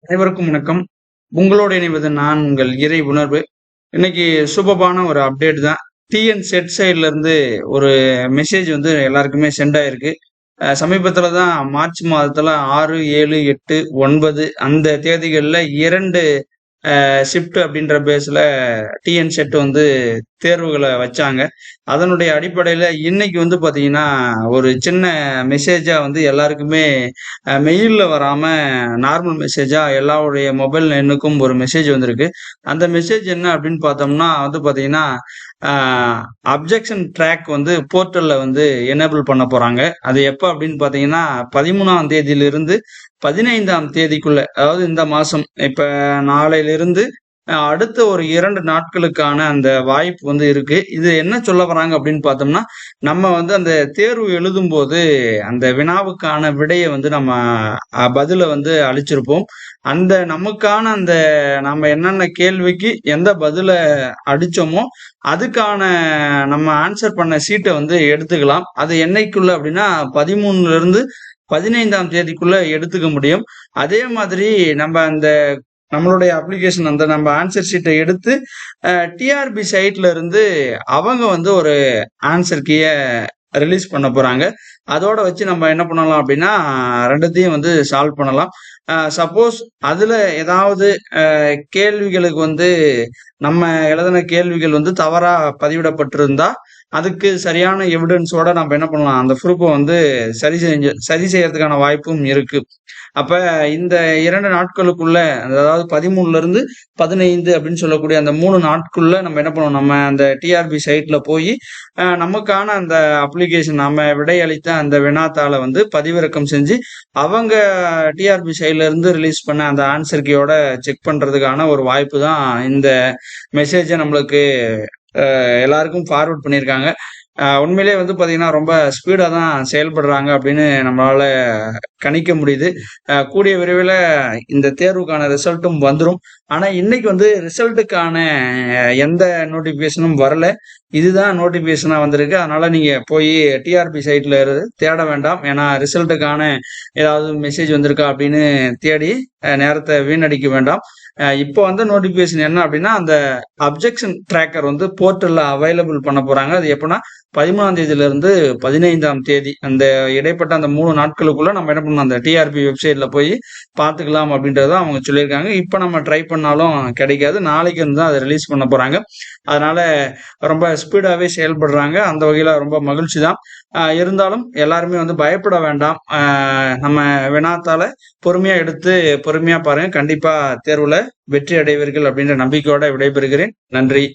அனைவருக்கும் வணக்கம். உங்களோடு இணைவது நான் உங்கள் இறை உணர்வு. இன்னைக்கு சூப்பரான ஒரு அப்டேட் தான். டிஎன் செட் சைட்ல இருந்து ஒரு மெசேஜ் வந்து எல்லாருக்குமே சென்ட் ஆயிருக்கு. சமீபத்துல தான் மார்ச் மாதத்துல 6, 7, 8, 9 அந்த தேதிகள்ல 2 ஷிஃப்ட் அப்படின்ற பேஸ்ல டிஎன் செட் வந்து தேர்வுகளை வச்சாங்க. அதனுடைய அடிப்படையில இன்னைக்கு வந்து பாத்தீங்கன்னா ஒரு சின்ன மெசேஜா வந்து எல்லாருக்குமே மெயில்ல வராம நார்மல் மெசேஜா எல்லாருடைய மொபைல் எண்ணுக்கும் ஒரு மெசேஜ் வந்திருக்கு. அந்த மெசேஜ் என்ன அப்படின்னு பார்த்தோம்னா வந்து பாத்தீங்கன்னா அப்ஜெக்ஷன் ட்ராக் வந்து போர்ட்டல்ல வந்து எனேபிள் பண்ண போறாங்க. அது எப்ப அப்படின்னு பாத்தீங்கன்னா 13ஆம் தேதியிலிருந்து 15ஆம் தேதிக்குள்ள, அதாவது இந்த மாசம் இப்ப நாளையிலிருந்து அடுத்த ஒரு 2 நாட்களுக்கான அந்த வாய்ப்பு வந்து இருக்கு. இது என்ன சொல்ல வராங்க அப்படின்னு பார்த்தோம்னா, நம்ம வந்து அந்த தேர்வு எழுதும்போது அந்த வினாவுக்கான விடைய வந்து நம்ம பதில வந்து அளிச்சிருப்போம். அந்த நமக்கான அந்த நம்ம என்னென்ன கேள்விக்கு எந்த பதில அடிச்சோமோ அதுக்கான நம்ம ஆன்சர் பண்ண சீட்டை வந்து எடுத்துக்கலாம். அது என்னைக்குள்ள அப்படின்னா 13ல இருந்து 15ஆம் தேதிக்குள்ள எடுத்துக்க முடியும். அதே மாதிரி நம்ம அந்த நம்மளுடைய அப்ளிகேஷன் அந்த நம்ம ஆன்சர் ஷீட்டை எடுத்து டிஆர்பி சைட்ல இருந்து அவங்க வந்து ஒரு ஆன்சர் கீயை ரிலீஸ் பண்ண போறாங்க. அதோட வச்சு நம்ம என்ன பண்ணலாம் அப்படின்னா ரெண்டுத்தையும் வந்து சால்வ் பண்ணலாம். சப்போஸ் அதுல ஏதாவது கேள்விகளுக்கு வந்து நம்ம எழுதின கேள்விகள் வந்து தவறா பதிவிடப்பட்டிருந்தா அதுக்கு சரியான எவிடன்ஸோட நம்ம என்ன பண்ணலாம், அந்த ப்ரூஃபை வந்து சரி செய்யறதுக்கான வாய்ப்பும் இருக்கு. அப்ப இந்த 2 நாட்களுக்குள்ள, அதாவது 13ல இருந்து 15 அப்படின்னு சொல்லக்கூடிய அந்த 3 நாட்குள்ள நம்ம என்ன பண்ணுவோம், நம்ம அந்த டிஆர்பி சைட்ல போய் நமக்கான அந்த அப்ளிகேஷன் நம்ம விடையளித்த அந்த வினாத்தாளை வந்து பதிவிறக்கம் செஞ்சு அவங்க டிஆர்பி சைட்ல இருந்து ரிலீஸ் பண்ண அந்த ஆன்சர் கீயோட செக் பண்றதுக்கான ஒரு வாய்ப்பு தான் இந்த மெசேஜை நம்மளுக்கு எல்லாருக்கும் ஃபார்வர்ட் பண்ணியிருக்காங்க. உண்மையிலே வந்து பாத்தீங்கன்னா ரொம்ப ஸ்பீடா தான் செயல்படுறாங்க அப்படின்னு நம்மளால கணிக்க முடியுது. கூடிய விரைவில் இந்த தேர்வுக்கான ரிசல்ட்டும் வந்துடும். ஆனா இன்னைக்கு வந்து ரிசல்ட்டுக்கான எந்த நோட்டிபிகேஷனும் வரல. இதுதான் நோட்டிபிகேஷனா வந்திருக்கு. அதனால நீங்க போய் டிஆர்பி சைட்ல தேட வேண்டாம். ஏன்னா ரிசல்ட்டுக்கான ஏதாவது மெசேஜ் வந்திருக்கா அப்படின்னு தேடி நேரத்தை வீணடிக்க வேண்டாம். இப்போ வந்த நோட்டிபிகேஷன் என்ன அப்படின்னா, அந்த அப்ஜெக்ஷன் ட்ராக்கர் வந்து போர்ட்டல்ல அவைலபிள் பண்ண போறாங்க. அது எப்படின்னா 13ஆம் தேதியில இருந்து 15ஆம் தேதி அந்த இடைப்பட்ட அந்த 3 நாட்களுக்குள்ள நம்ம என்ன பண்ணணும், அந்த டிஆர்பி வெப்சைட்ல போய் பார்த்துக்கலாம் அப்படின்றத அவங்க சொல்லியிருக்காங்க. இப்போ நம்ம ட்ரை பண்ணாலும் கிடைக்காது. நாளைக்கு இருந்து தான் அதை ரிலீஸ் பண்ண போறாங்க. அதனால ரொம்ப ஸ்பீடாவே செயல்படுறாங்க. அந்த வகையில ரொம்ப மகிழ்ச்சி தான். இருந்தாலும் எல்லாருமே வந்து பயப்பட வேண்டாம். நம்ம வினாத்தால பொறுமையா எடுத்து பொறுமையா பாருங்க. கண்டிப்பா தேர்வுல வெற்றி அடைவீர்கள் அப்படின்ற நம்பிக்கையோட விடைபெறுகிறேன். நன்றி.